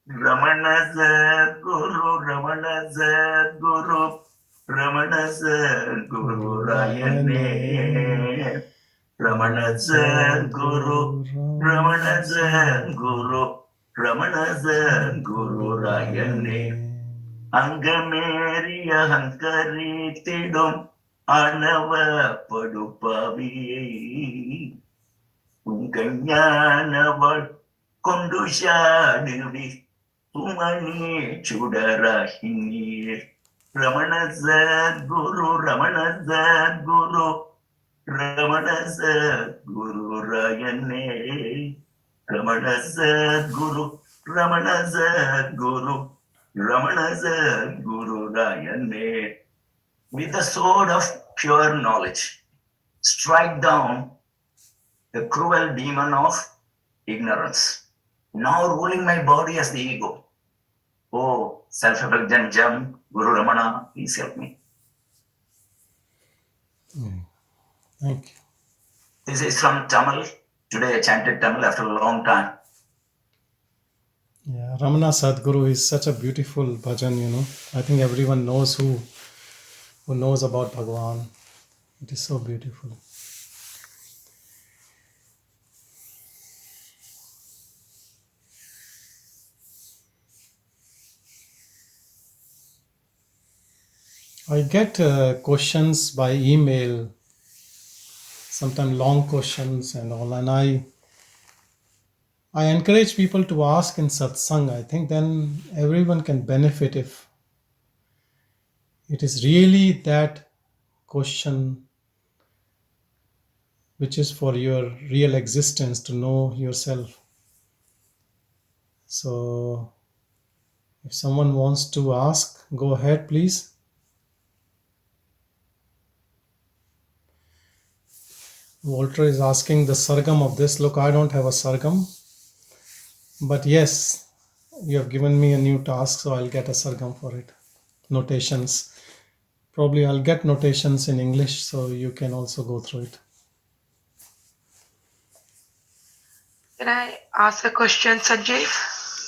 Ramana Sadguru, Ramana Sadguru, Ramana Sadguru Rayane. Ramana Sadguru, Ramana Sadguru, Ramana Sadguru Rayane. Angameriya Hankaritidum Anava Padupavi. Unganyanavad Kondushadevi Umani Chudarahini Ramana Sadguru Ramana Sadguru Ramana Sadguru Rayane Ramana Sadguru Ramana Sadguru Ramana Sadguru Rayane. With the sword of pure knowledge, strike down the cruel demon of ignorance, now ruling my body as the ego. Oh, self-effulgent gem, Guru Ramana, please help me. Thank you. This is from Tamil. Today I chanted Tamil after a long time. Yeah, Ramana Sadguru is such a beautiful bhajan, I think everyone knows who knows about Bhagavan. It is so beautiful. I get questions by email, sometimes long questions and all, and I encourage people to ask in satsang. I think then everyone can benefit if it is really that question which is for your real existence to know yourself. So if someone wants to ask, go ahead, please. Walter is asking the sargam of this. Look, I don't have a sargam, but yes, you have given me a new task, so I'll get a sargam for it. Notations. Probably I'll get notations in English, so you can also go through it. Can I ask a question, Sanjay?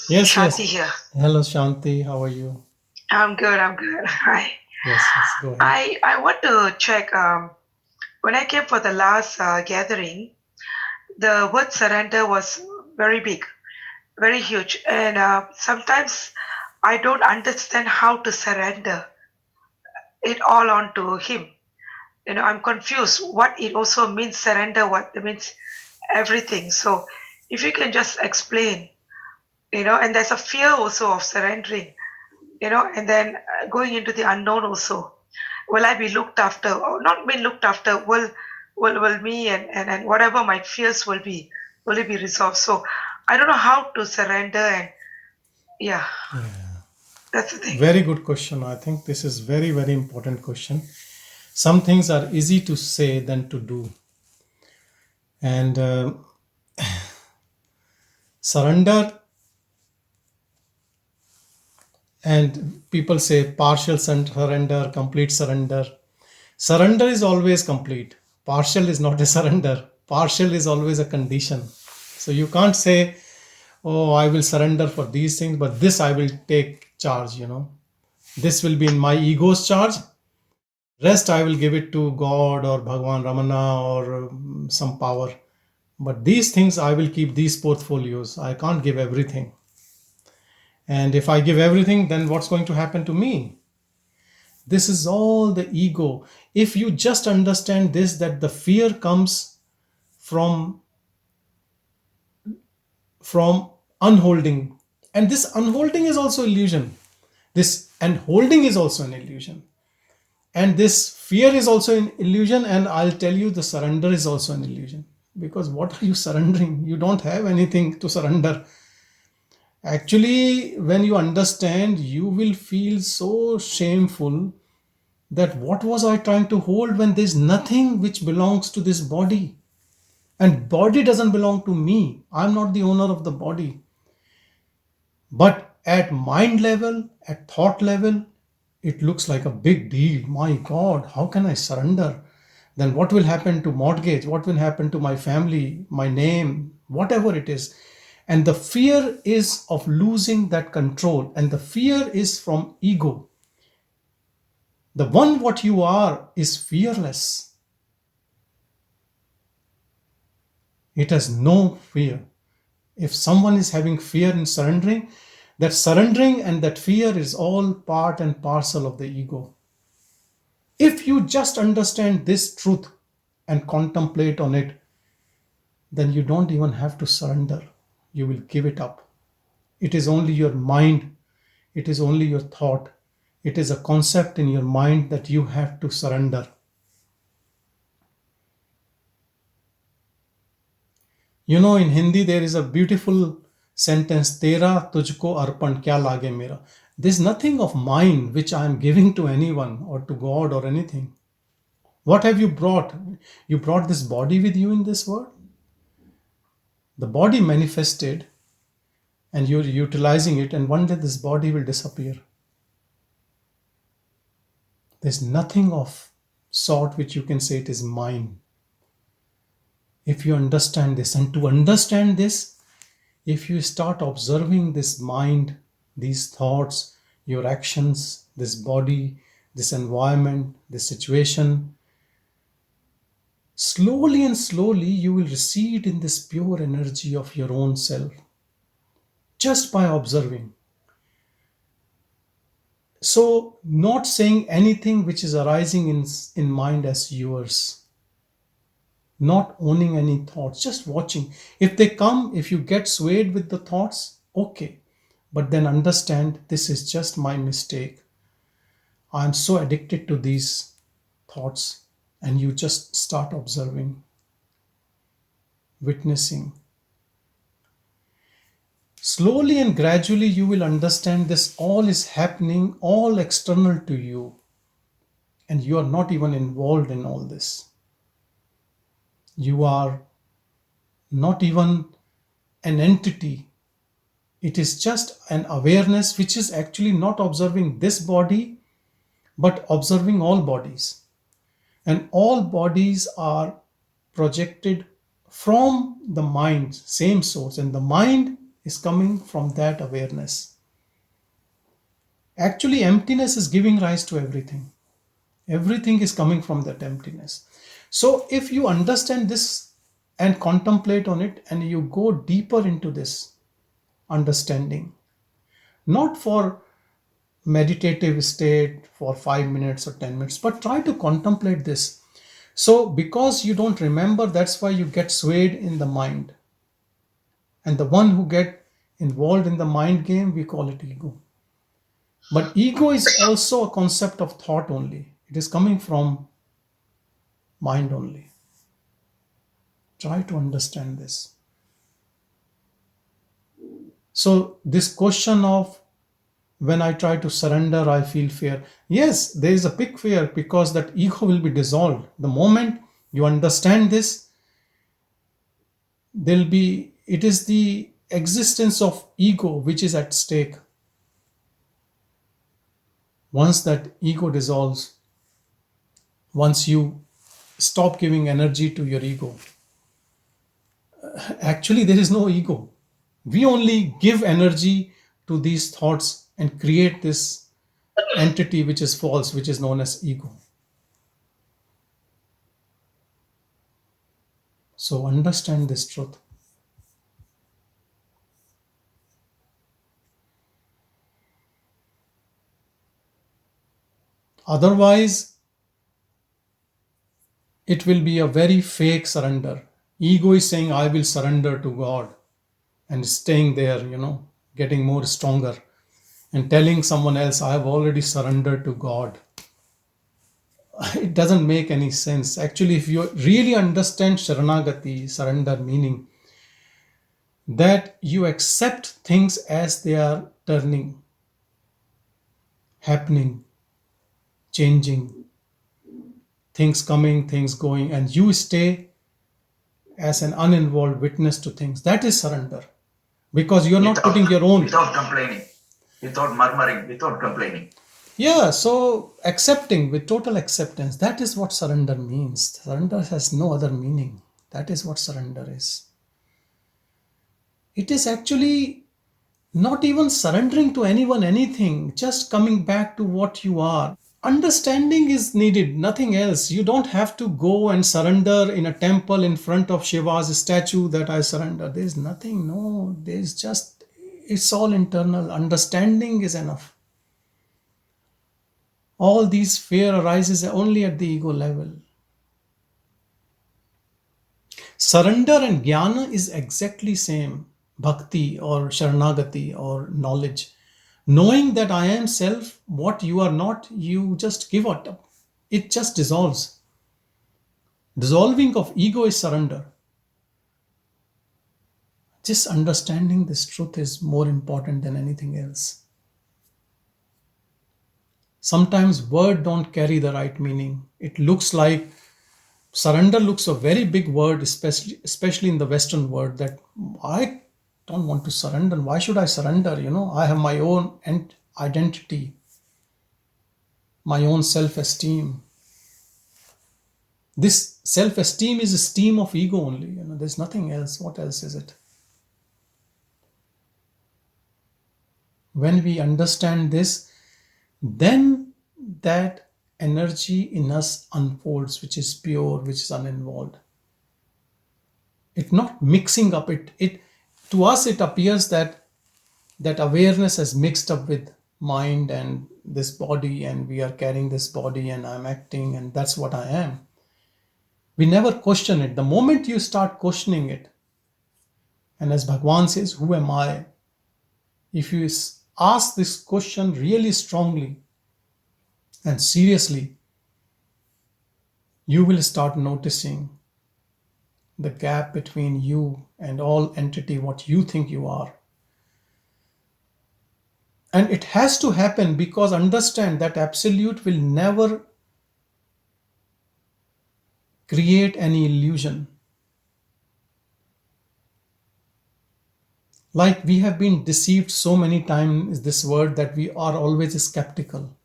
Yes, Shanti yes. here. Hello, Shanti. How are you? I'm good. Hi. Yes, go ahead. I want to check. When I came for the last gathering, the word surrender was very big, very huge, and sometimes I don't understand how to surrender it all onto Him. I'm confused. What it also means surrender. What it means everything. So, if you can just explain, and there's a fear also of surrendering. And then going into the unknown also. Will I be looked after or not be looked after? Will me and whatever my fears will it be resolved? So I don't know how to surrender and yeah. That's the thing. Very good question. I think this is very, very important question. Some things are easy to say than to do. And surrender, and people say partial surrender, complete surrender. Surrender is always complete. Partial is not a surrender. Partial is always a condition. So you can't say, oh, I will surrender for these things, but this I will take charge, This will be in my ego's charge. Rest I will give it to God or Bhagavan Ramana or some power. But these things I will keep these portfolios. I can't give everything. And if I give everything, then what's going to happen to me? This is all the ego. If you just understand this, that the fear comes from unholding. And this unholding is also illusion. This and holding is also an illusion. And this fear is also an illusion. And I'll tell you, the surrender is also an illusion. Because what are you surrendering? You don't have anything to surrender. Actually, when you understand, you will feel so shameful that what was I trying to hold when there's nothing which belongs to this body. And body doesn't belong to me. I'm not the owner of the body. But at mind level, at thought level, it looks like a big deal. My God, how can I surrender? Then what will happen to mortgage? What will happen to my family, my name, whatever it is? And the fear is of losing that control, and the fear is from ego. The one what you are is fearless. It has no fear. If someone is having fear in surrendering, that surrendering and that fear is all part and parcel of the ego. If you just understand this truth and contemplate on it, then you don't even have to surrender. You will give it up. It is only your mind. It is only your thought. It is a concept in your mind that you have to surrender. You know, in Hindi, there is a beautiful sentence, Tera tujhko arpan kya lage mera. There's nothing of mine which I am giving to anyone or to God or anything. What have you brought? You brought this body with you in this world. The body manifested and you're utilizing it, and one day this body will disappear. There's nothing of sort which you can say it is mine. If you understand this, and to understand this, if you start observing this mind, these thoughts, your actions, this body, this environment, this situation, slowly and slowly you will recede in this pure energy of your own self, just by observing. So, not saying anything which is arising in mind as yours, not owning any thoughts, just watching. If they come, if you get swayed with the thoughts, okay. But then understand this is just my mistake. I'm so addicted to these thoughts, and you just start observing, witnessing. Slowly and gradually you will understand this all is happening, all external to you, and you are not even involved in all this. You are not even an entity. It is just an awareness which is actually not observing this body, but observing all bodies. And all bodies are projected from the mind, same source, and the mind is coming from that awareness. Actually, emptiness is giving rise to everything. Everything is coming from that emptiness. So if you understand this and contemplate on it, and you go deeper into this understanding, not for meditative state for 5 minutes or 10 minutes, but try to contemplate this. So because you don't remember, that's why you get swayed in the mind. And the one who get involved in the mind game, we call it ego. But ego is also a concept of thought only. It is coming from mind only. Try to understand this. So this question of when I try to surrender, I feel fear. Yes, there is a big fear because that ego will be dissolved. The moment you understand this, it is the existence of ego which is at stake. Once that ego dissolves, once you stop giving energy to your ego, actually there is no ego. We only give energy to these thoughts and create this entity which is false, which is known as ego. So understand this truth. Otherwise, it will be a very fake surrender. Ego is saying, I will surrender to God, and staying there, getting more stronger, and telling someone else, I have already surrendered to God. It doesn't make any sense. Actually, if you really understand Sharanagati, surrender meaning, that you accept things as they are turning, happening, changing, things coming, things going, and you stay as an uninvolved witness to things. That is surrender. Because you're not putting your own. Without complaining, without murmuring, without complaining. Yeah, so accepting with total acceptance. That is what surrender means. Surrender has no other meaning. That is what surrender is. It is actually not even surrendering to anyone, anything, just coming back to what you are. Understanding is needed, nothing else. You don't have to go and surrender in a temple in front of Shiva's statue that I surrender. There's nothing, no, there's just, it's all internal. Understanding is enough. All these fear arises only at the ego level. Surrender and jnana is exactly same. Bhakti or sharanagati or knowledge. Knowing that I am self, what you are not, you just give it up. It just dissolves. Dissolving of ego is surrender. Just understanding this truth is more important than anything else. Sometimes words don't carry the right meaning. It looks like surrender looks a very big word, especially in the Western world, that I don't want to surrender. Why should I surrender? I have my own identity, my own self-esteem. This self-esteem is esteem of ego only. There's nothing else. What else is it? When we understand this, then that energy in us unfolds, which is pure, which is uninvolved. It's not mixing up. It to us it appears that awareness has mixed up with mind and this body, and we are carrying this body, and I'm acting, and that's what I am. We never question it. The moment you start questioning it, and as Bhagavan says, who am I? If you ask this question really strongly and seriously, you will start noticing the gap between you and all entity, what you think you are. And it has to happen, because understand that absolute will never create any illusion. Like we have been deceived so many times, this word, that we are always skeptical.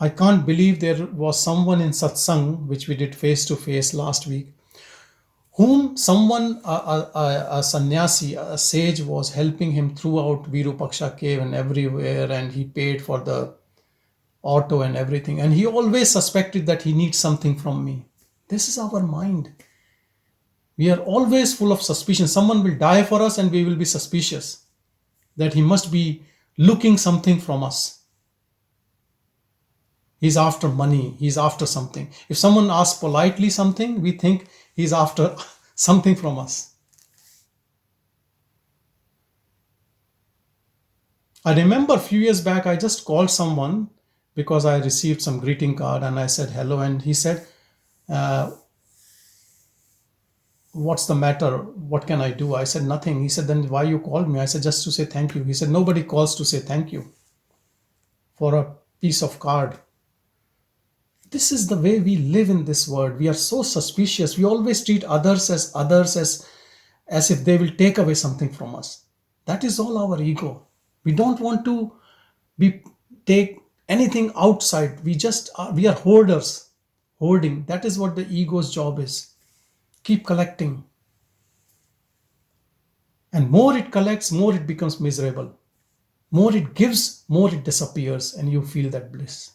I can't believe there was someone in Satsang, which we did face to face last week, whom someone, a sannyasi, a sage, was helping him throughout Virupaksha cave and everywhere, and he paid for the auto and everything. And he always suspected that he needs something from me. This is our mind. We are always full of suspicion. Someone will die for us and we will be suspicious that he must be looking something from us. He's after money. He's after something. If someone asks politely something, we think he's after something from us. I remember a few years back, I just called someone because I received some greeting card, and I said hello, and he said, what's the matter? What can I do? I said nothing. He said, then why you called me? I said, just to say thank you. He said, nobody calls to say thank you for a piece of card. This is the way we live in this world. We are so suspicious. We always treat others as if they will take away something from us. That is all our ego. We don't want to take anything outside. We are hoarders. Hoarding. That is what the ego's job is. Keep collecting. And more it collects, more it becomes miserable. More it gives, more it disappears, and you feel that bliss.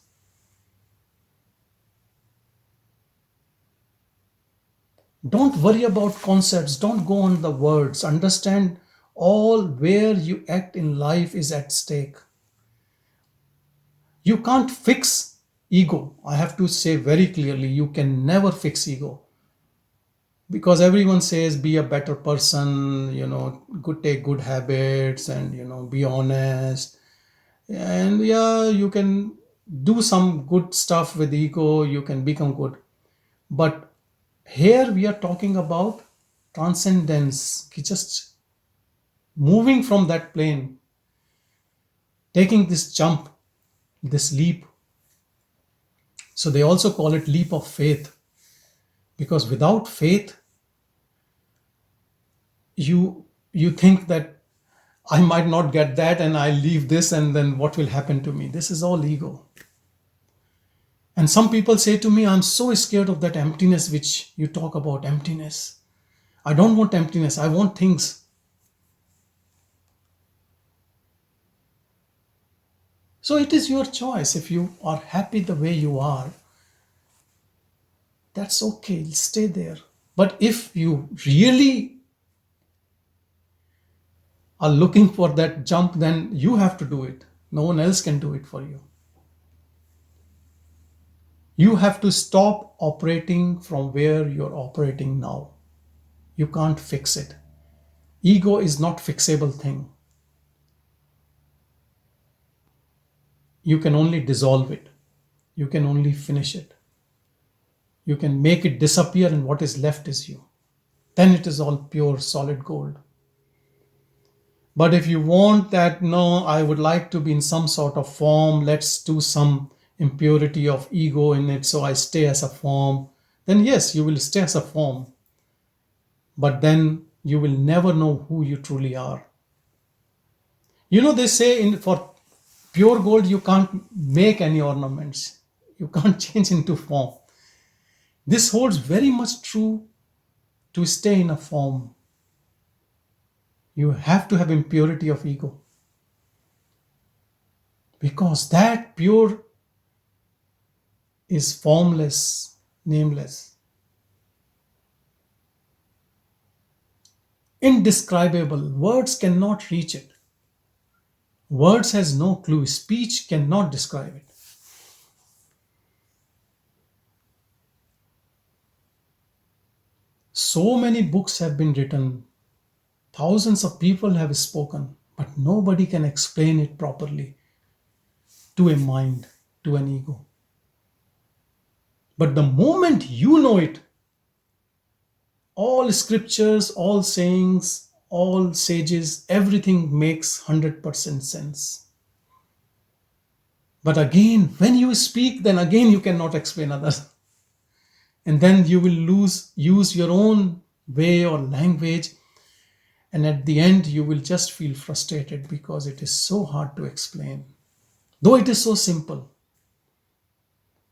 Don't worry about concepts. Don't go on the words. Understand all where you act in life is at stake. You can't fix ego. I have to say very clearly, you can never fix ego. Because everyone says be a better person, take good habits, and, be honest. And yeah, you can do some good stuff with ego. You can become good. But here we are talking about transcendence, just moving from that plane, taking this jump, this leap. So they also call it leap of faith, because without faith, you think that I might not get that, and I leave this, and then what will happen to me? This is all ego. And some people say to me, I'm so scared of that emptiness which you talk about, emptiness. I don't want emptiness. I want things. So it is your choice. If you are happy the way you are, that's okay. Stay there. But if you really are looking for that jump, then you have to do it. No one else can do it for you. You have to stop operating from where you're operating now. You can't fix it. Ego is not fixable thing. You can only dissolve it. You can only finish it. You can make it disappear, and what is left is you. Then it is all pure solid gold. But if you want that, no, I would like to be in some sort of form, let's do some impurity of ego in it so I stay as a form, then yes, you will stay as a form. But then you will never know who you truly are. They say for pure gold, you can't make any ornaments. You can't change into form. This holds very much true to stay in a form. You have to have impurity of ego. Because that pure is formless, nameless, indescribable. Words cannot reach it. Words has no clue. Speech cannot describe it. So many books have been written. Thousands of people have spoken, but nobody can explain it properly to a mind, to an ego. But the moment you know it, all scriptures, all sayings, all sages, everything makes 100% sense. But again, when you speak, then again you cannot explain others. And then you will use your own way or language. And at the end, you will just feel frustrated because it is so hard to explain. Though it is so simple.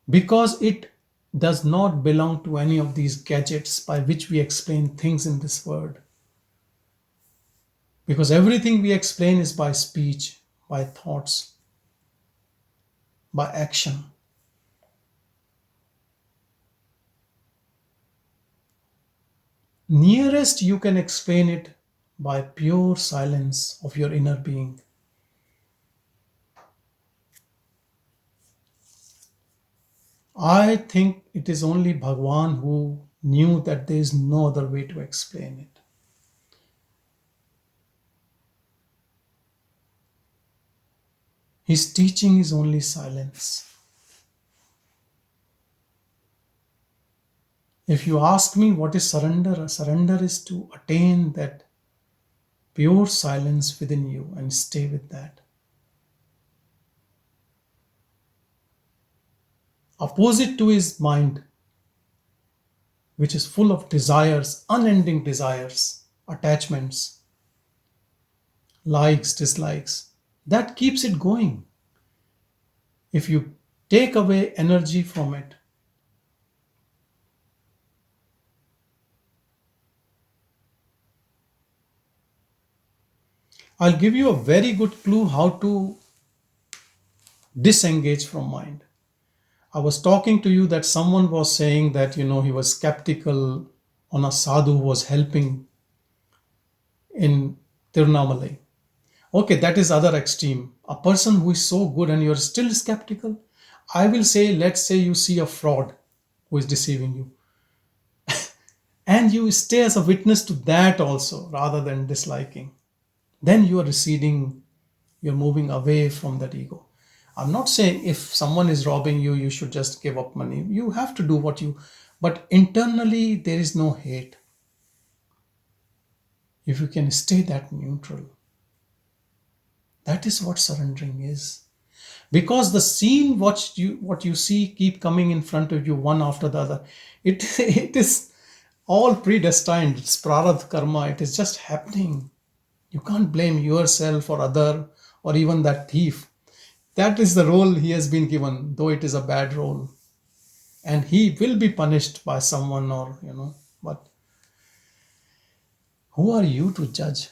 Because it does not belong to any of these gadgets by which we explain things in this world. Because everything we explain is by speech, by thoughts, by action. Nearest you can explain it by pure silence of your inner being. I think it is only Bhagavan who knew that there is no other way to explain it. His teaching is only silence. If you ask me what is surrender, surrender is to attain that pure silence within you and stay with that. Opposite to his mind, which is full of desires, unending desires, attachments, likes, dislikes, that keeps it going. If you take away energy from it, I'll give you a very good clue how to disengage from mind. I was talking to you that someone was saying that, he was skeptical on a sadhu who was helping in Tirunamalai. Okay, that is other extreme. A person who is so good and you're still skeptical. I will say, let's say you see a fraud who is deceiving you. And you stay as a witness to that also, rather than disliking. Then you are receding, you're moving away from that ego. I'm not saying if someone is robbing you, you should just give up money. You have to do but internally there is no hate. If you can stay that neutral, that is what surrendering is. Because the scene what you see keep coming in front of you one after the other, it is all predestined. It's prarabdha karma. It is just happening. You can't blame yourself or other or even that thief. That is the role he has been given, though it is a bad role. And he will be punished by someone but Who are you to judge?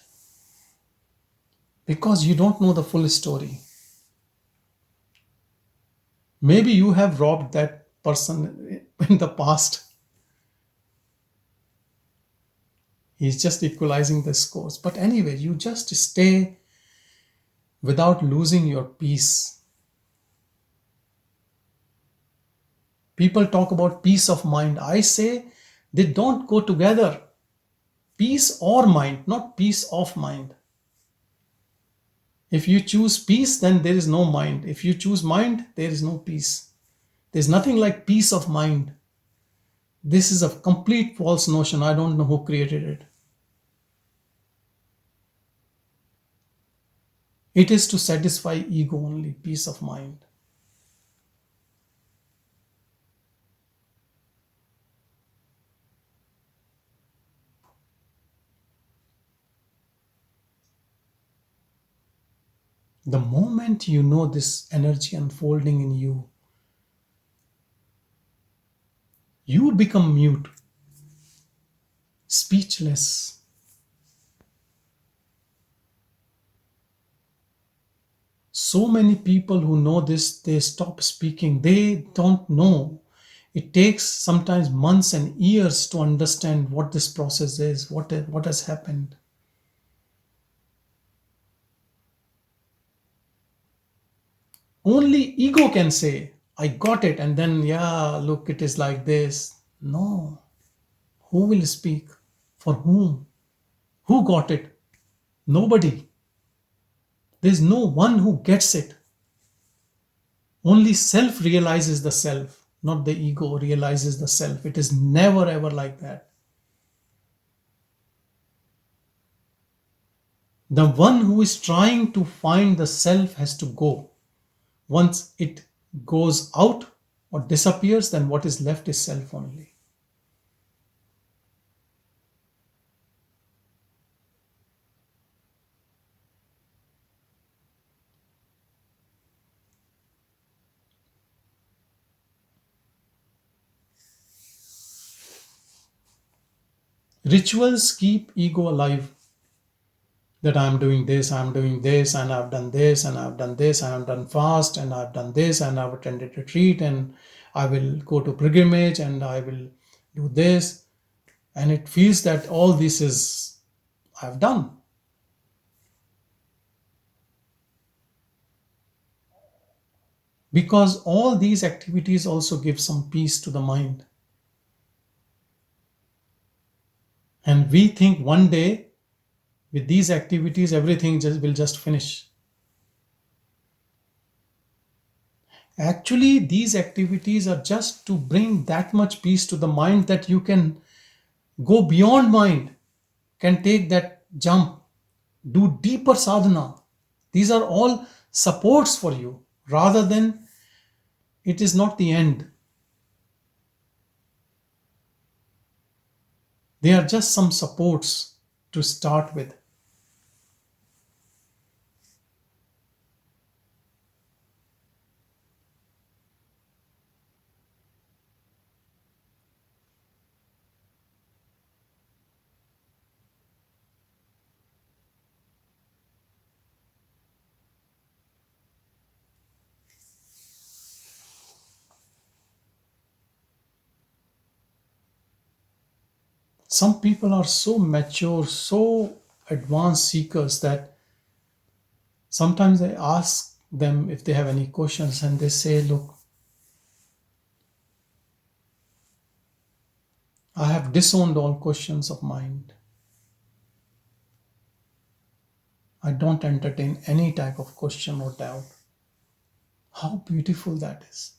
Because you don't know the full story. Maybe you have robbed that person in the past. He's just equalizing the scores. But anyway, you just stay without losing your peace. People talk about peace of mind. I say they don't go together. Peace or mind, not peace of mind. If you choose peace, then there is no mind. If you choose mind, there is no peace. There's nothing like peace of mind. This is a complete false notion. I don't know who created it. It is to satisfy ego only, peace of mind. The moment you know this energy unfolding in you, you become mute, speechless. So many people who know this, they stop speaking. They don't know. It takes sometimes months and years to understand what this process is, what has happened. Only ego can say, I got it, and then, yeah, look, it is like this. No. Who will speak? For whom? Who got it? Nobody. There's no one who gets it. Only self realizes the self, not the ego realizes the self. It is never ever like that. The one who is trying to find the self has to go. Once it goes out or disappears, then what is left is self only. Rituals keep ego alive. That I'm doing this, and I've done this, and I've done this, and I've done fast, and I've done this, and I've attended retreat, and I will go to pilgrimage, and I will do this. And it feels that all this is I've done. Because all these activities also give some peace to the mind. And we think one day with these activities everything will just finish. Actually, these activities are just to bring that much peace to the mind that you can go beyond mind, can take that jump, do deeper sadhana. These are all supports for you rather than it is not the end. They are just some supports to start with. Some people are so mature, so advanced seekers that sometimes I ask them if they have any questions and they say, look, I have disowned all questions of mind. I don't entertain any type of question or doubt. How beautiful that is.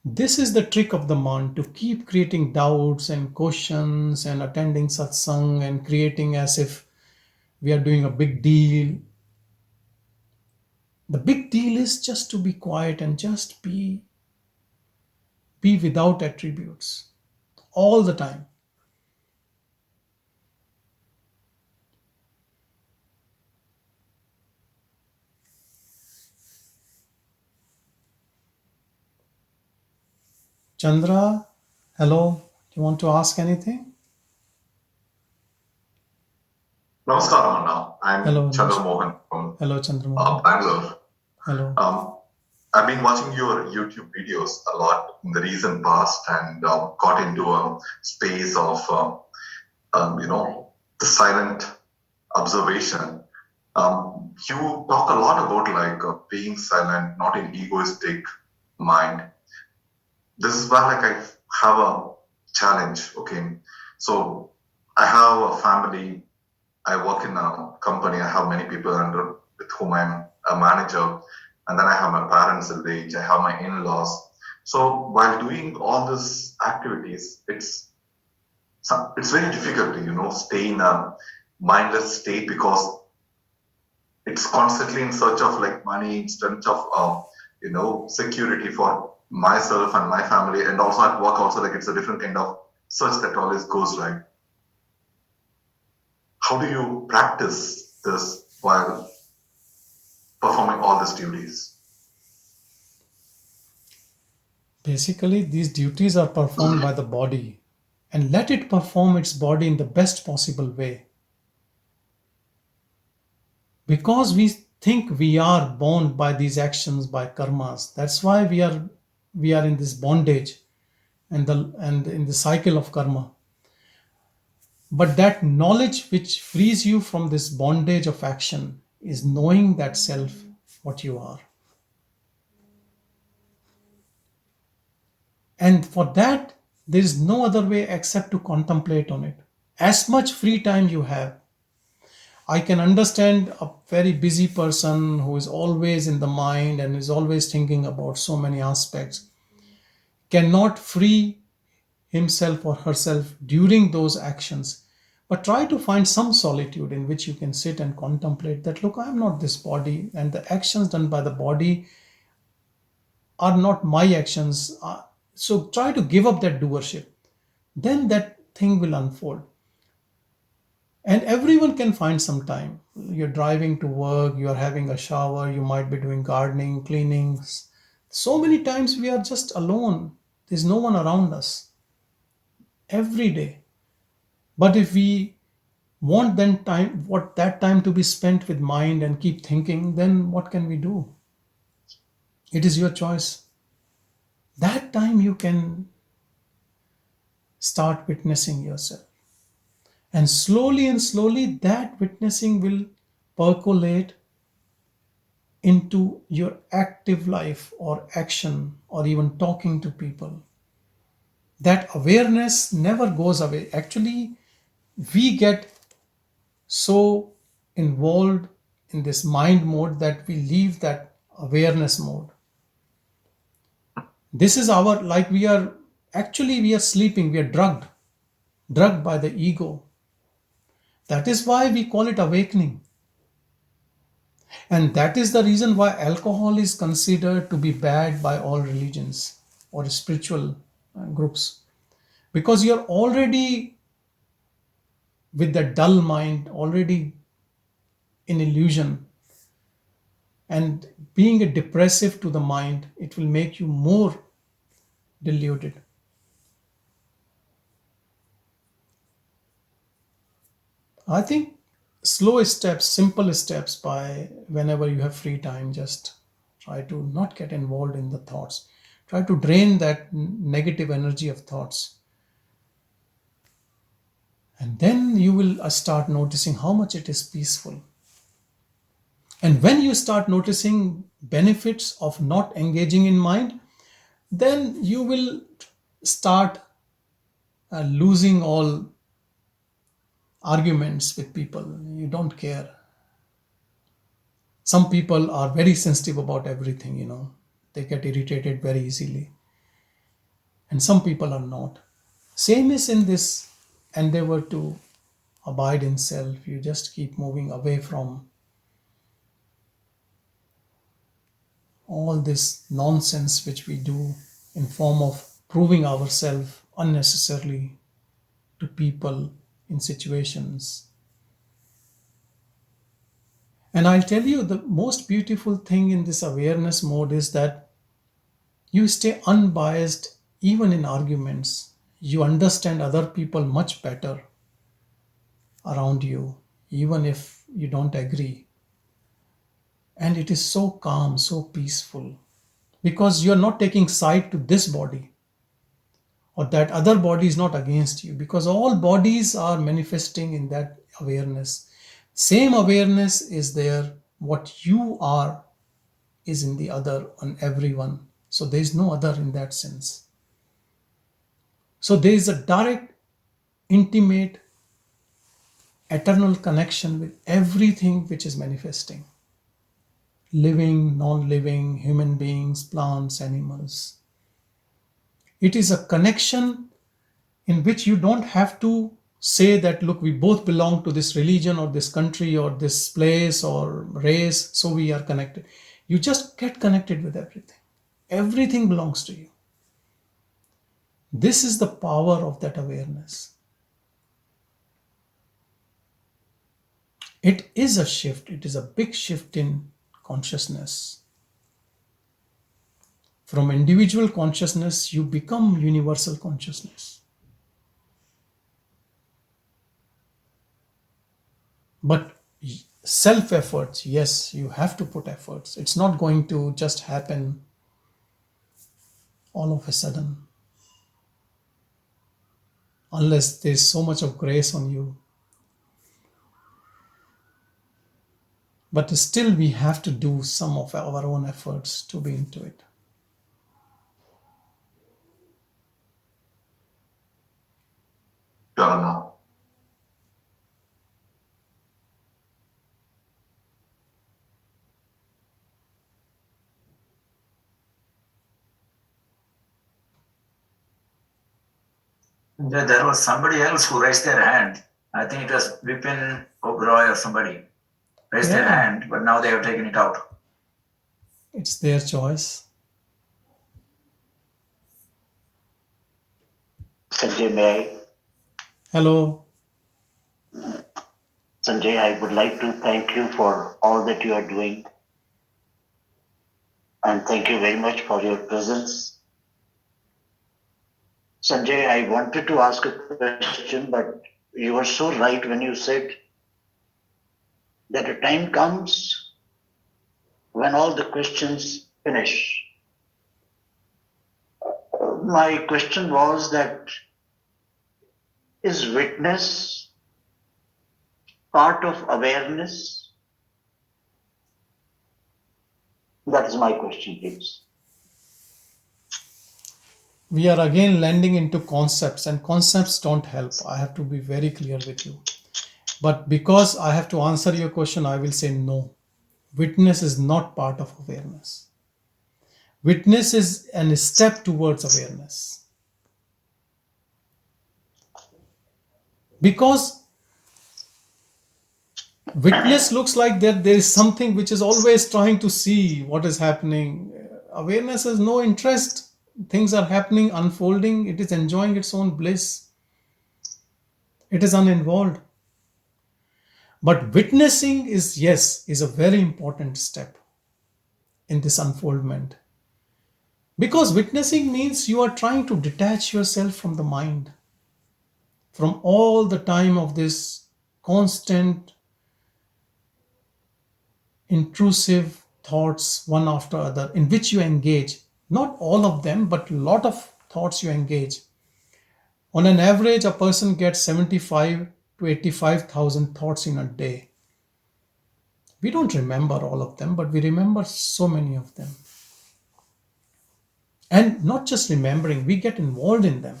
This is the trick of the mind, to keep creating doubts and questions and attending satsang and creating as if we are doing a big deal. The big deal is just to be quiet and just be without attributes all the time. Chandra, Hello, do you want to ask anything? Namaskar, Ramana. I'm Hello, Chandra Mohan from hello, Chandramohan. Bangalore. Hello. I've been watching your YouTube videos a lot in the recent past and got into a space of, the silent observation. You talk a lot about being silent, not in egoistic mind. This is where I have a challenge. Okay, so I have a family. I work in a company. I have many people under with whom I'm a manager, and then I have my parents' age. I have my in-laws. So while doing all these activities, it's very difficult to stay in a mindless state because it's constantly in search of money, in search of security for myself and my family, and also at work also it's a different kind of search that always goes right. How do you practice this while performing all these duties? Basically, these duties are performed by the body, and let it perform its body in the best possible way. Because we think we are bound by these actions, by karmas. That's why we are in this bondage and in the cycle of karma. But that knowledge which frees you from this bondage of action is knowing that self, what you are. And for that, there is no other way except to contemplate on it. As much free time you have. I can understand a very busy person who is always in the mind and is always thinking about so many aspects, cannot free himself or herself during those actions. But try to find some solitude in which you can sit and contemplate that, look, I am not this body, and the actions done by the body are not my actions. So try to give up that doership. Then that thing will unfold. And everyone can find some time. You're driving to work, you're having a shower, you might be doing gardening, cleaning. So many times we are just alone. There's no one around us every day. But if we want that time to be spent with mind and keep thinking, then what can we do? It is your choice. That time you can start witnessing yourself. And slowly, that witnessing will percolate into your active life or action or even talking to people. That awareness never goes away. Actually, we get so involved in this mind mode that we leave that awareness mode. This is we are sleeping, we are drugged by the ego. That is why we call it awakening. And that is the reason why alcohol is considered to be bad by all religions or spiritual groups. Because you're already with the dull mind, already in illusion. And being a depressive to the mind, it will make you more deluded. I think slow steps, simple steps, by whenever you have free time, just try to not get involved in the thoughts. Try to drain that negative energy of thoughts. And then you will start noticing how much it is peaceful. And when you start noticing benefits of not engaging in mind, then you will start losing all arguments with people. You don't care. Some people are very sensitive about everything. They get irritated very easily. And some people are not. Same is in this endeavor to abide in self. You just keep moving away from all this nonsense which we do in form of proving ourselves unnecessarily to people in situations. And I'll tell you, the most beautiful thing in this awareness mode is that you stay unbiased even in arguments. You understand other people much better around you, even if you don't agree. And it is so calm, so peaceful, because you're not taking side to this body or that other body is not against you, because all bodies are manifesting in that awareness. Same awareness is there. What you are is in the other, on everyone. So there is no other in that sense. So there is a direct, intimate, eternal connection with everything which is manifesting. Living, non-living, human beings, plants, animals. It is a connection in which you don't have to say that, look, we both belong to this religion or this country or this place or race, so we are connected. You just get connected with everything. Everything belongs to you. This is the power of that awareness. It is a shift. It is a big shift in consciousness. From individual consciousness, you become universal consciousness. But self-efforts, yes, you have to put efforts. It's not going to just happen all of a sudden, unless there's so much of grace on you. But still, we have to do some of our own efforts to be into it. Sure. There was somebody else who raised their hand. I think it was Vipin Oberoi or somebody raised their hand, but now they have taken it out. It's their choice. Sanjay, may I? Hello. Sanjay, I would like to thank you for all that you are doing. And thank you very much for your presence. Sanjay, I wanted to ask a question, but you were so right when you said that a time comes when all the questions finish. My question was that, is witness part of awareness? That is my question, please. We are again landing into concepts, and concepts don't help. I have to be very clear with you. But because I have to answer your question, I will say no. Witness is not part of awareness. Witness is a step towards awareness. Because witness looks like that there is something which is always trying to see what is happening. Awareness has no interest. Things are happening, unfolding. It is enjoying its own bliss. It is uninvolved. But witnessing is a very important step in this unfoldment. Because witnessing means you are trying to detach yourself from the mind, from all the time of this constant intrusive thoughts, one after other, in which you engage. Not all of them, but a lot of thoughts you engage. On an average, a person gets 75 to 85,000 thoughts in a day. We don't remember all of them, but we remember so many of them. And not just remembering, we get involved in them.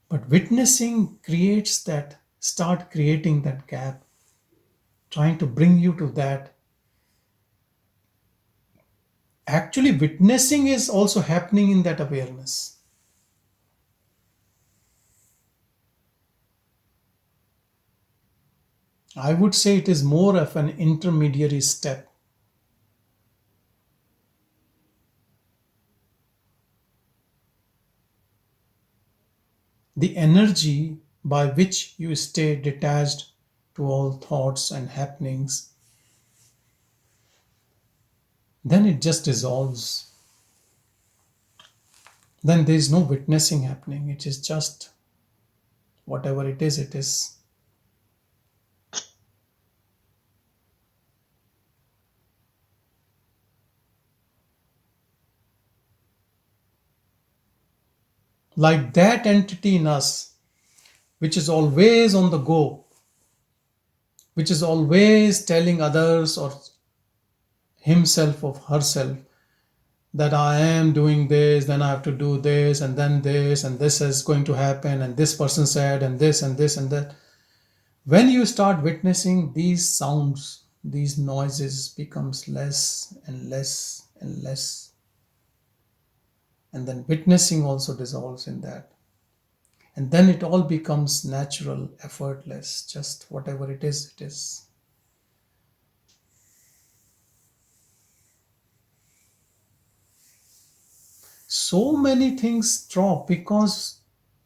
But witnessing creates that, start creating that gap, trying to bring you to that. Actually, witnessing is also happening in that awareness. I would say it is more of an intermediary step. The energy by which you stay detached to all thoughts and happenings, then it just dissolves. then there is no witnessing happening. It is just whatever it is, it is. Like that entity in us, which is always on the go, which is always telling others or himself or herself that I am doing this, then I have to do this, and then this, and this is going to happen, and this person said, and this, and this, and that. When you start witnessing these sounds, these noises becomes less and less and less. And then witnessing also dissolves in that. And then it all becomes natural, effortless, just whatever it is, it is. So many things drop because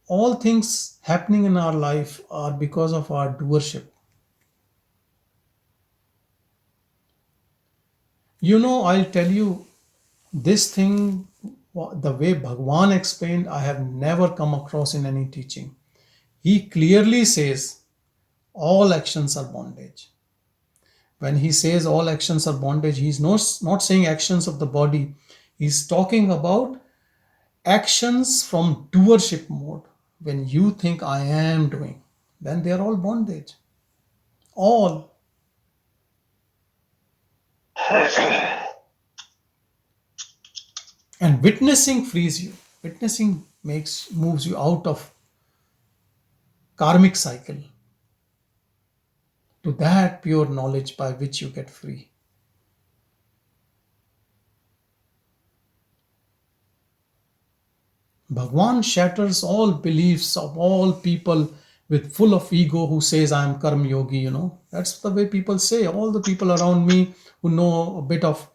all things happening in our life are because of our doership. I'll tell you this thing, the way Bhagavan explained, I have never come across in any teaching. He clearly says all actions are bondage. When he says all actions are bondage, he's not saying actions of the body. He's talking about actions from doership mode. When you think I am doing, then they are all bondage. All. And witnessing frees you. Witnessing moves you out of karmic cycle to that pure knowledge by which you get free. Bhagwan shatters all beliefs of all people with full of ego who says I am karma yogi, That's the way people say. All the people around me who know a bit of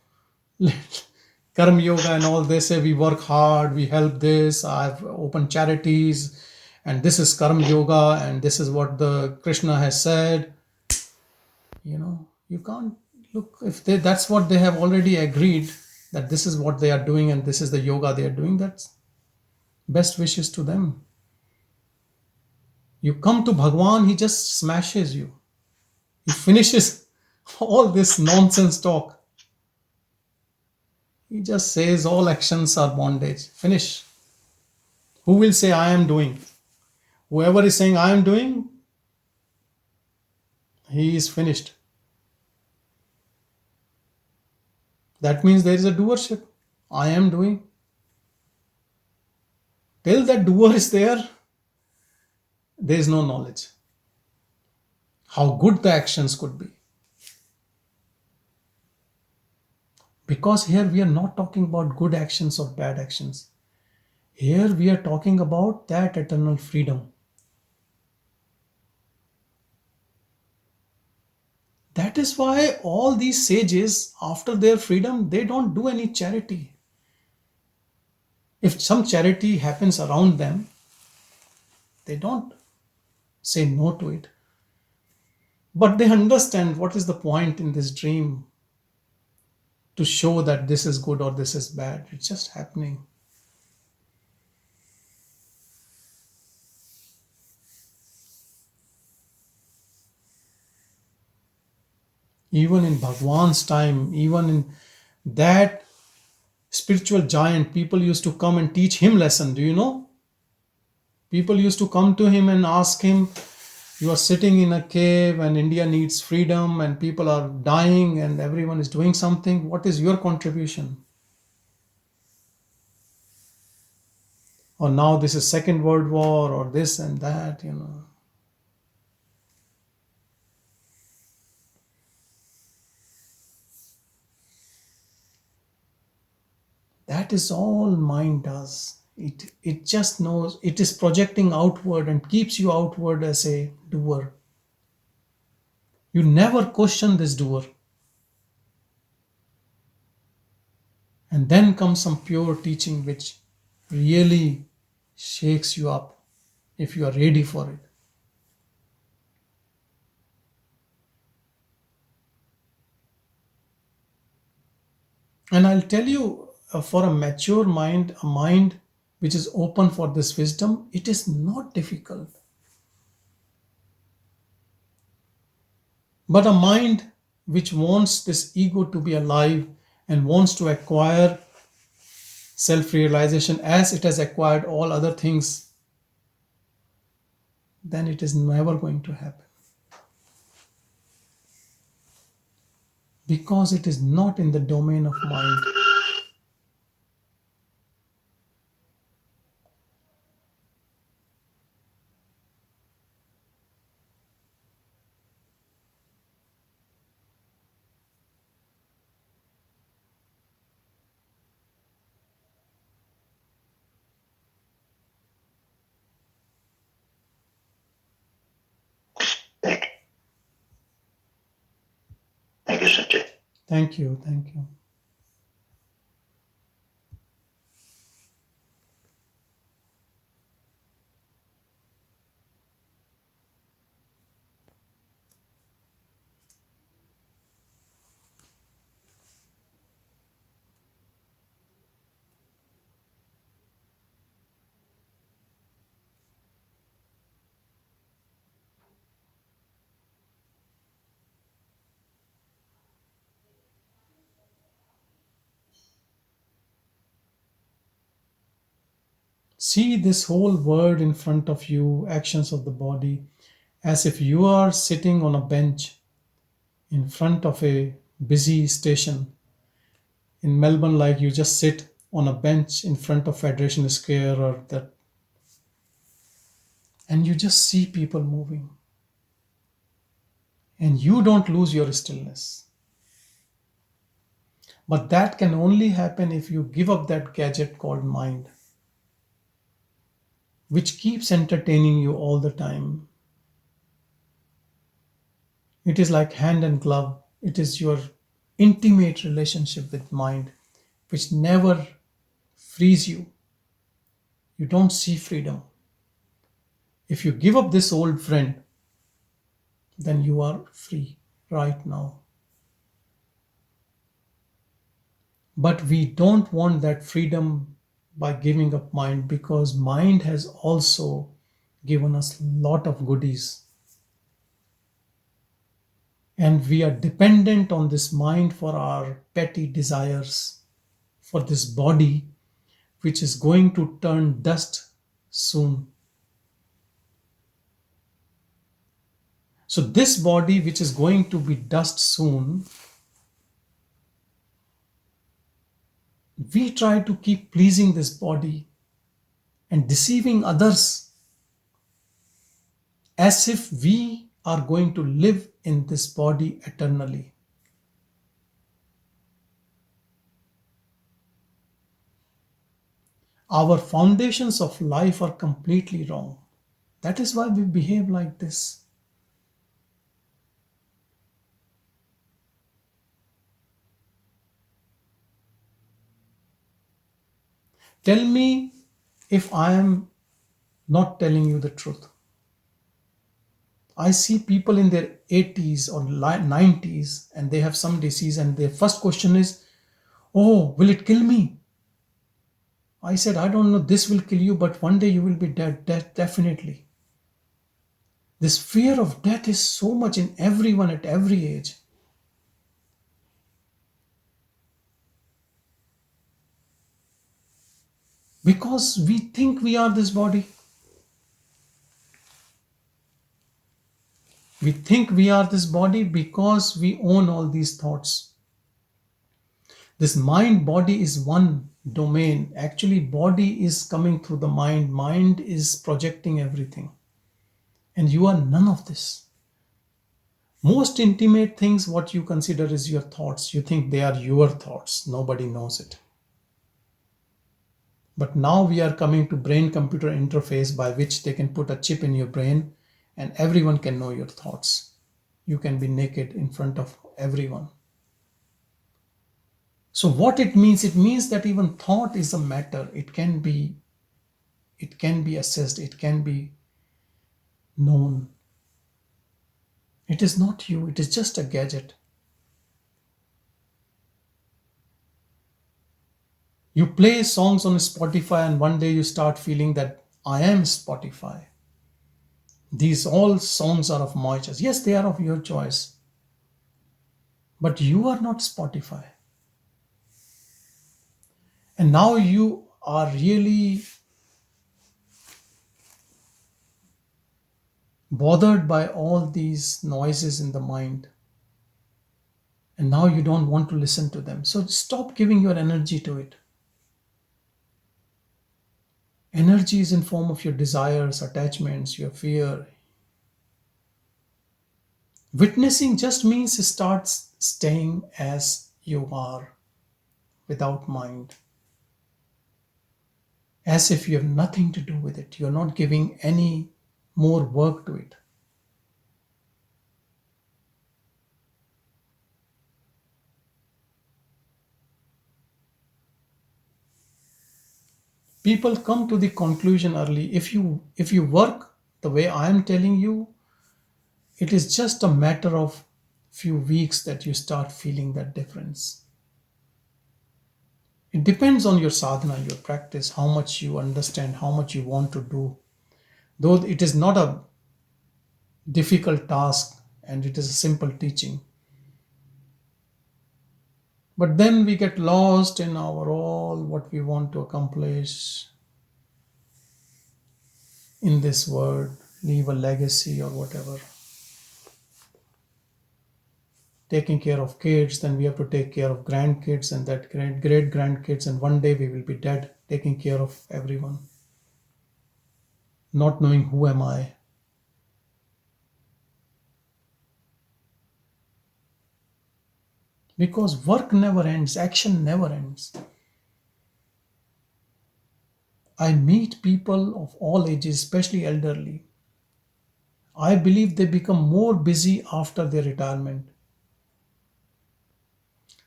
karma yoga and all, they say we work hard, we help this, I've opened charities, and this is karma yoga, and this is what the Krishna has said. You can't look, if that's what they have already agreed, that this is what they are doing and this is the yoga they are doing, that's best wishes to them. You come to Bhagwan, he just smashes you. He finishes all this nonsense talk. He just says all actions are bondage. Finish. Who will say I am doing? Whoever is saying I am doing, he is finished. That means there is a doership. I am doing. Till that doer is there is no knowledge. How good the actions could be. Because here we are not talking about good actions or bad actions. Here we are talking about that eternal freedom. That is why all these sages, after their freedom, they don't do any charity. If some charity happens around them, they don't say no to it. But they understand what is the point in this dream to show that this is good or this is bad. It's just happening. Even in Bhagwan's time, even in that spiritual giant, people used to come and teach him lesson. Do you know? People used to come to him and ask him, you are sitting in a cave and India needs freedom and people are dying and everyone is doing something. What is your contribution? Or now this is Second World War or this and that, That is all mind does. It just knows, it is projecting outward and keeps you outward as a doer. You never question this doer. And then comes some pure teaching which really shakes you up if you are ready for it. And I'll tell you, for a mature mind, a mind which is open for this wisdom, it is not difficult. But a mind which wants this ego to be alive and wants to acquire self-realization as it has acquired all other things, then it is never going to happen. Because it is not in the domain of mind. Thank you, Sanjay. Thank you, thank you. See this whole world in front of you, actions of the body, as if you are sitting on a bench in front of a busy station. In Melbourne, like you just sit on a bench in front of Federation Square or that, and you just see people moving. And you don't lose your stillness. But that can only happen if you give up that gadget called mind, which keeps entertaining you all the time. It is like hand and glove. It is your intimate relationship with mind, which never frees you. You don't see freedom. If you give up this old friend, then you are free right now. But we don't want that freedom by giving up mind, because mind has also given us a lot of goodies. And we are dependent on this mind for our petty desires, for this body, which is going to turn dust soon. So this body, which is going to be dust soon, we try to keep pleasing this body and deceiving others as if we are going to live in this body eternally. Our foundations of life are completely wrong. That is why we behave like this. Tell me if I am not telling you the truth. I see people in their 80s or 90s and they have some disease, and their first question is, "Oh, will it kill me?" I said, "I don't know, this will kill you, but one day you will be dead, definitely." This fear of death is so much in everyone at every age. Because we think we are this body. We think we are this body because we own all these thoughts. This mind body is one domain. Actually, body is coming through the mind. Mind is projecting everything. And you are none of this. Most intimate things, what you consider is your thoughts. You think they are your thoughts. Nobody knows it. But now we are coming to brain-computer interface, by which they can put a chip in your brain and everyone can know your thoughts. You can be naked in front of everyone. So what it means that even thought is a matter. It can be assessed. It can be known. It is not you. It is just a gadget. You play songs on Spotify and one day you start feeling that I am Spotify. These all songs are of my choice. Yes, they are of your choice. But you are not Spotify. And now you are really bothered by all these noises in the mind. And now you don't want to listen to them. So stop giving your energy to it. Energy is in form of your desires, attachments, your fear. Witnessing just means start staying as you are without mind. As if you have nothing to do with it. You're not giving any more work to it. People come to the conclusion early. If you work the way I am telling you, it is just a matter of few weeks that you start feeling that difference. It depends on your sadhana, your practice, how much you understand, how much you want to do. Though it is not a difficult task and it is a simple teaching. But then we get lost in our all what we want to accomplish in this world, leave a legacy or whatever. Taking care of kids, then we have to take care of grandkids and that great grandkids, and one day we will be dead, taking care of everyone. Not knowing who am I. Because work never ends, action never ends. I meet people of all ages, especially elderly. I believe they become more busy after their retirement.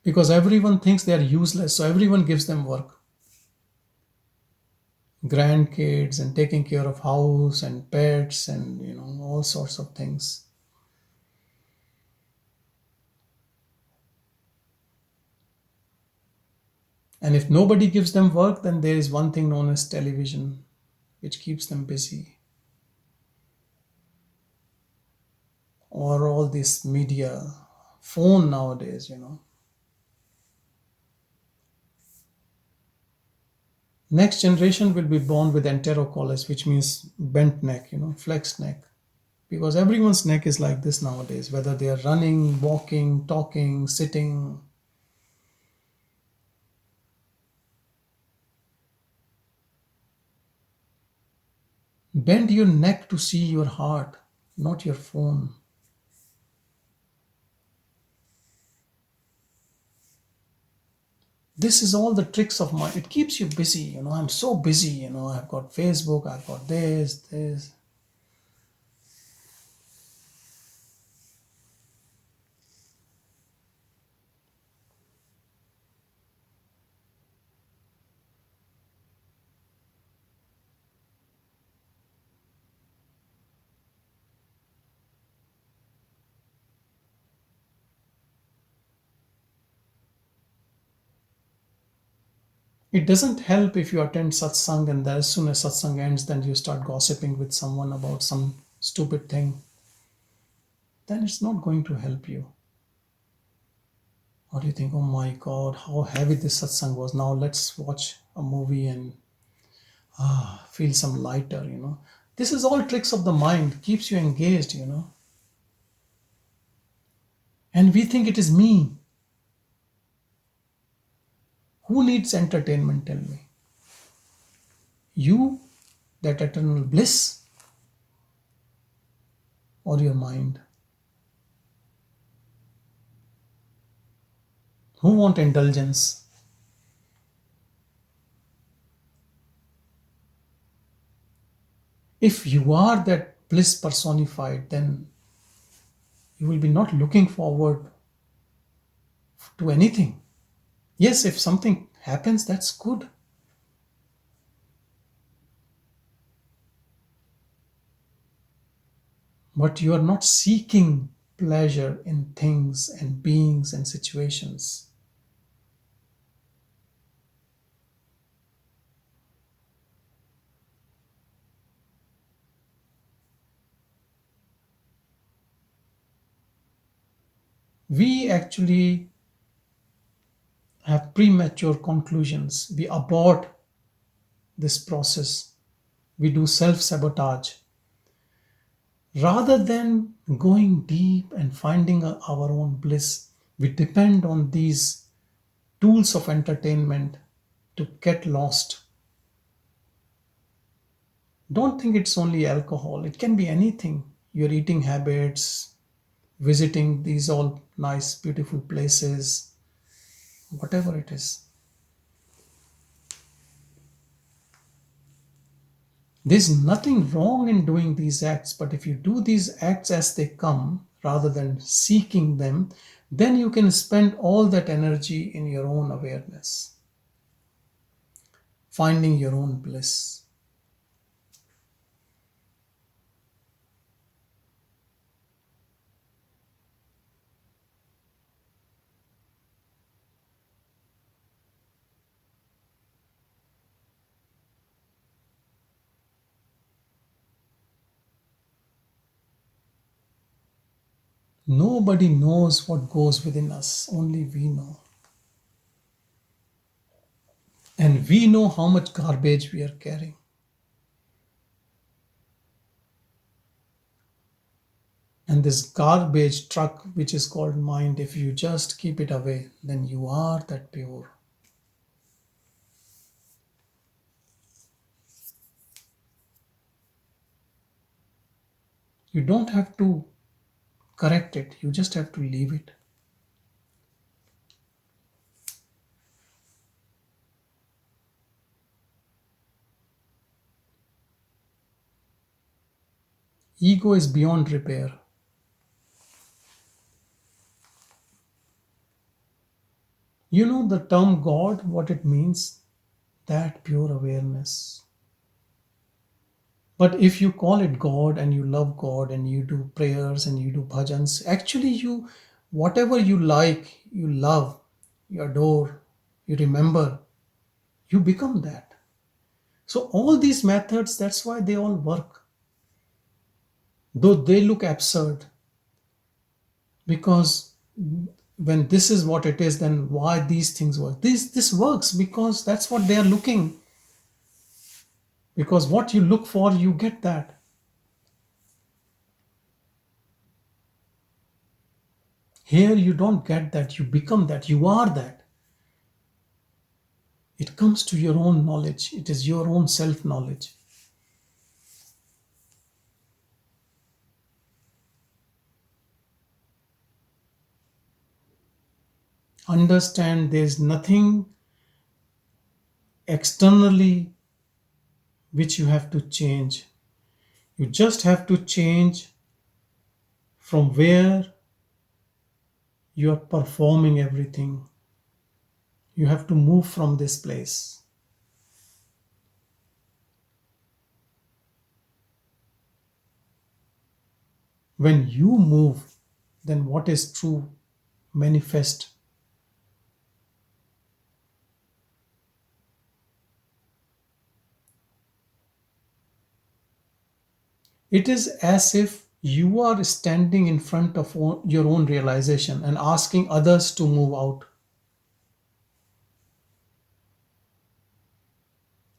Because everyone thinks they are useless, so everyone gives them work. Grandkids and taking care of house and pets and all sorts of things. And if nobody gives them work, then there is one thing known as television, which keeps them busy. Or all this media, phone nowadays. Next generation will be born with enterocollis, which means bent neck, flexed neck. Because everyone's neck is like this nowadays, whether they are running, walking, talking, sitting. Bend your neck to see your heart, not your phone. This is all the tricks of mind. It keeps you busy. I'm so busy. I've got Facebook, I've got this. It doesn't help if you attend satsang and as soon as satsang ends, then you start gossiping with someone about some stupid thing. Then it's not going to help you. Or you think, oh my God, how heavy this satsang was. Now let's watch a movie and feel some lighter. This is all tricks of the mind, keeps you engaged. And we think it is me. Who needs entertainment, tell me? You, that eternal bliss, or your mind? Who want indulgence? If you are that bliss personified, then you will be not looking forward to anything. Yes, if something happens, that's good. But you are not seeking pleasure in things and beings and situations. we actually have premature conclusions. We abort this process. We do self-sabotage. Rather than going deep and finding our own bliss, we depend on these tools of entertainment to get lost. Don't think it's only alcohol. It can be anything. Your eating habits, visiting these all nice, beautiful places, whatever it is. There's nothing wrong in doing these acts, but if you do these acts as they come, rather than seeking them, then you can spend all that energy in your own awareness, finding your own bliss. Nobody knows what goes within us, only we know. And we know how much garbage we are carrying. And this garbage truck, which is called mind, if you just keep it away, then you are that pure. You don't have to correct it, you just have to leave it. Ego is beyond repair. You know the term God, what it means? That pure awareness. But if you call it God and you love God and you do prayers and you do bhajans, actually you, whatever you like, you love, you adore, you remember, you become that. So all these methods, that's why they all work. Though they look absurd, because when this is what it is, then why these things work? This works because that's what they are looking. Because what you look for, you get that. Here you don't get that, you become that, you are that. It comes to your own knowledge, it is your own self-knowledge. Understand there's nothing externally which you have to change. You just have to change from where you are performing everything. You have to move from this place. When you move, then what is true manifest. It is as if you are standing in front of your own realization and asking others to move out.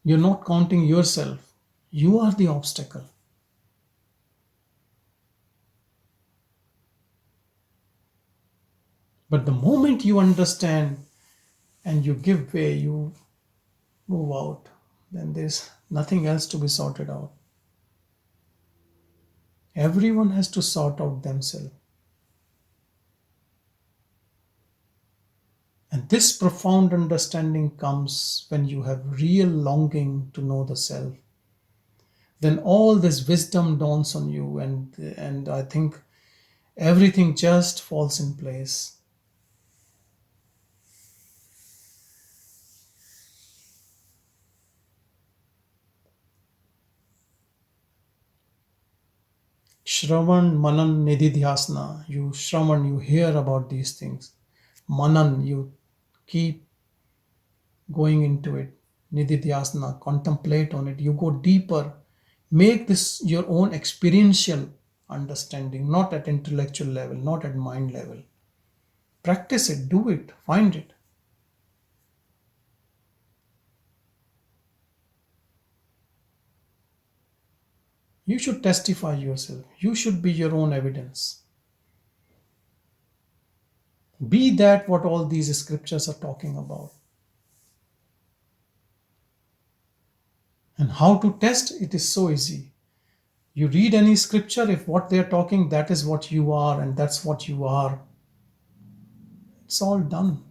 You're not counting yourself. You are the obstacle. But the moment you understand and you give way, you move out, then there's nothing else to be sorted out. Everyone has to sort out themselves. And this profound understanding comes when you have real longing to know the self. Then all this wisdom dawns on you, and I think everything just falls in place. Shravan, Manan, Nididhyasana. You Shravan, you hear about these things. Manan, you keep going into it. Nididhyasana, contemplate on it. You go deeper. Make this your own experiential understanding, not at intellectual level, not at mind level. Practice it, do it, find it. You should testify yourself. You should be your own evidence. Be that what all these scriptures are talking about. And how to test? It is so easy. You read any scripture, if what they are talking, that is what you are, and that's what you are, it's all done.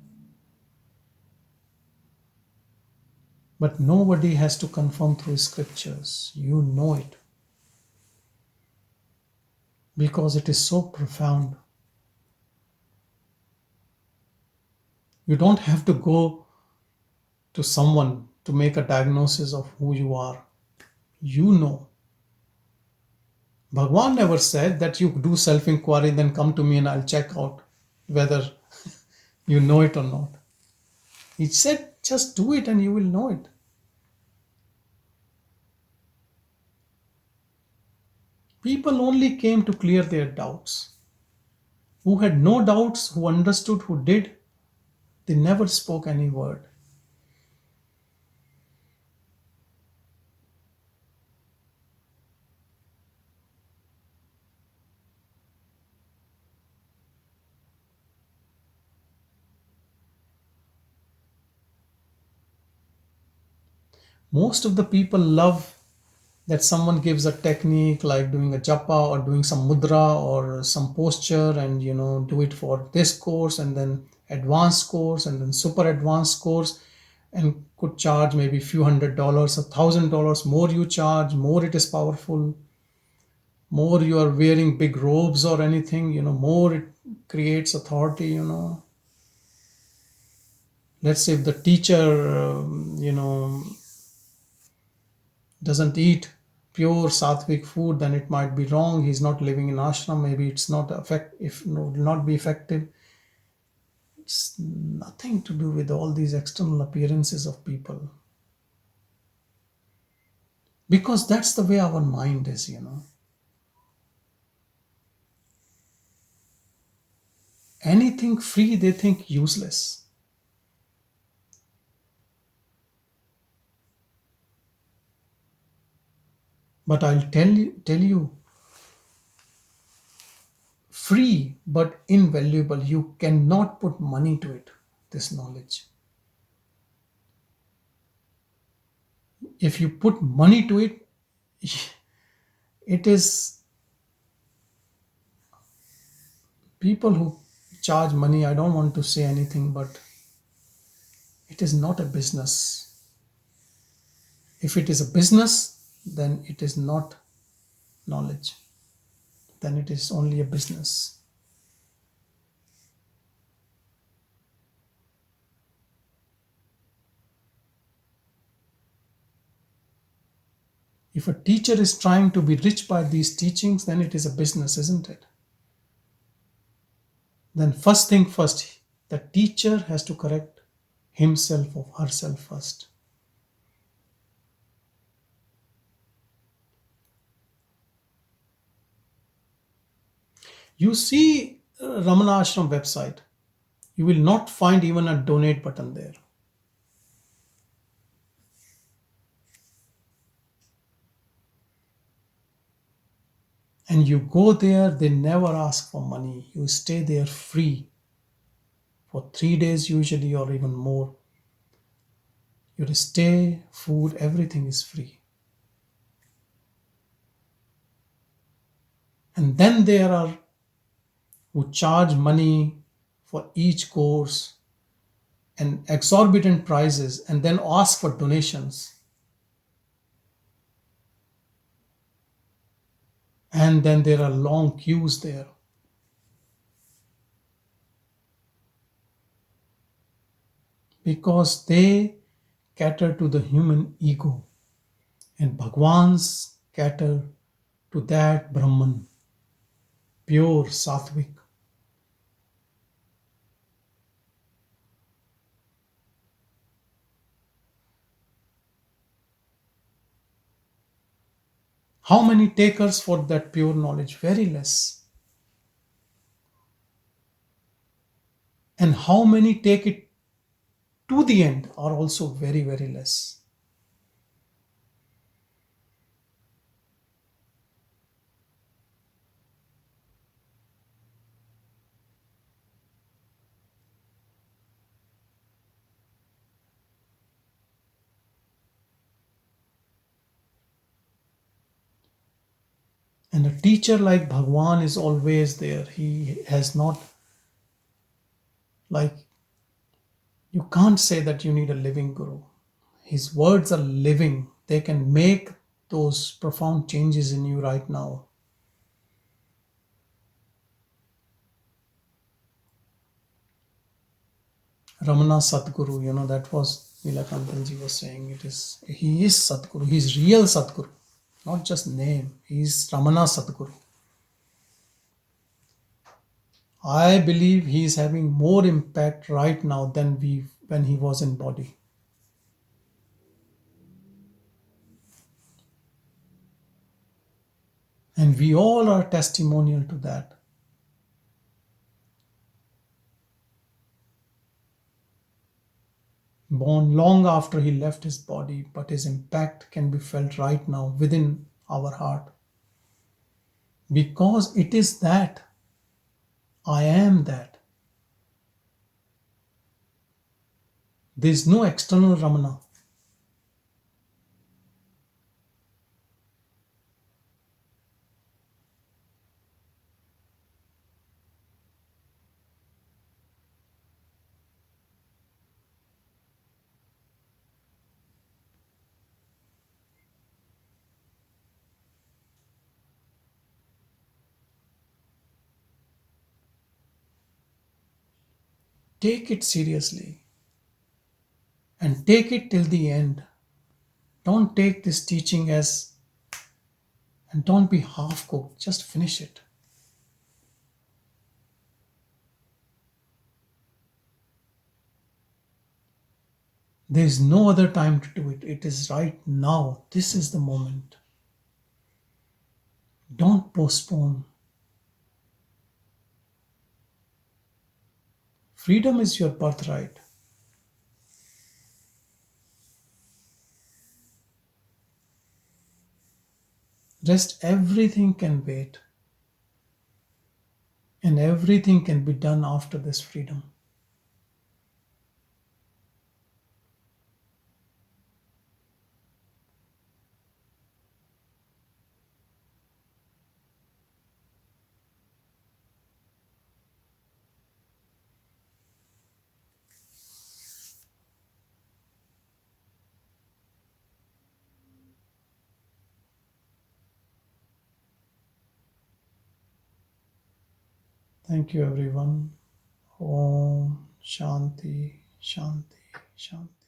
But nobody has to confirm through scriptures. You know it. Because it is so profound. You don't have to go to someone to make a diagnosis of who you are. You know. Bhagavan never said that you do self-inquiry, then come to me and I'll check out whether you know it or not. He said, just do it and you will know it. People only came to clear their doubts. Who had no doubts, who understood, who did, they never spoke any word. Most of the people love that someone gives a technique like doing a japa or doing some mudra or some posture, and do it for this course and then advanced course and then super advanced course, and could charge maybe few $100, $1,000. More you charge, more it is powerful. More you are wearing big robes or anything, more it creates authority. Let's say if the teacher doesn't eat pure sattvic food, then it might be wrong. He's not living in ashram. Maybe it's not will not be effective. It's nothing to do with all these external appearances of people. Because that's the way our mind is, Anything free, they think useless. But I'll tell you, free but invaluable. You cannot put money to it, this knowledge. If you put money to it, it is people who charge money. I don't want to say anything, but it is not a business. If it is a business, then it is not knowledge. Then it is only a business. If a teacher is trying to be rich by these teachings, then it is a business, isn't it? Then first thing first, the teacher has to correct himself or herself first. You see Ramana Ashram website, you will not find even a donate button there. And you go there, they never ask for money. You stay there free for 3 days usually, or even more. Your stay, food, everything is free. And then there are who charge money for each course and exorbitant prices, and then ask for donations. And then there are long queues there. Because they cater to the human ego, and Bhagavans cater to that Brahman, pure Sattvic. How many takers for that pure knowledge? Very less. And how many take it to the end are also very, very less. And a teacher like Bhagavan is always there. He has not, like, you can't say that you need a living guru. His words are living. They can make those profound changes in you right now. Ramana Sadguru, that was Neelakantanji was saying. He is Sadguru. He is real Sadguru, not just name. He is Ramana Sadguru. I believe he is having more impact right now than when he was in body. And we all are testimonial to that. Born long after he left his body, but his impact can be felt right now within our heart. Because it is that. I am that. There is no external Ramana. Take it seriously and take it till the end. Don't take this teaching and don't be half cooked. Just finish it. There is no other time to do it. It is right now. This is the moment. Don't postpone. Freedom is your birthright. Rest, everything can wait. And everything can be done after this freedom. Thank you, everyone. Om Shanti, Shanti, Shanti.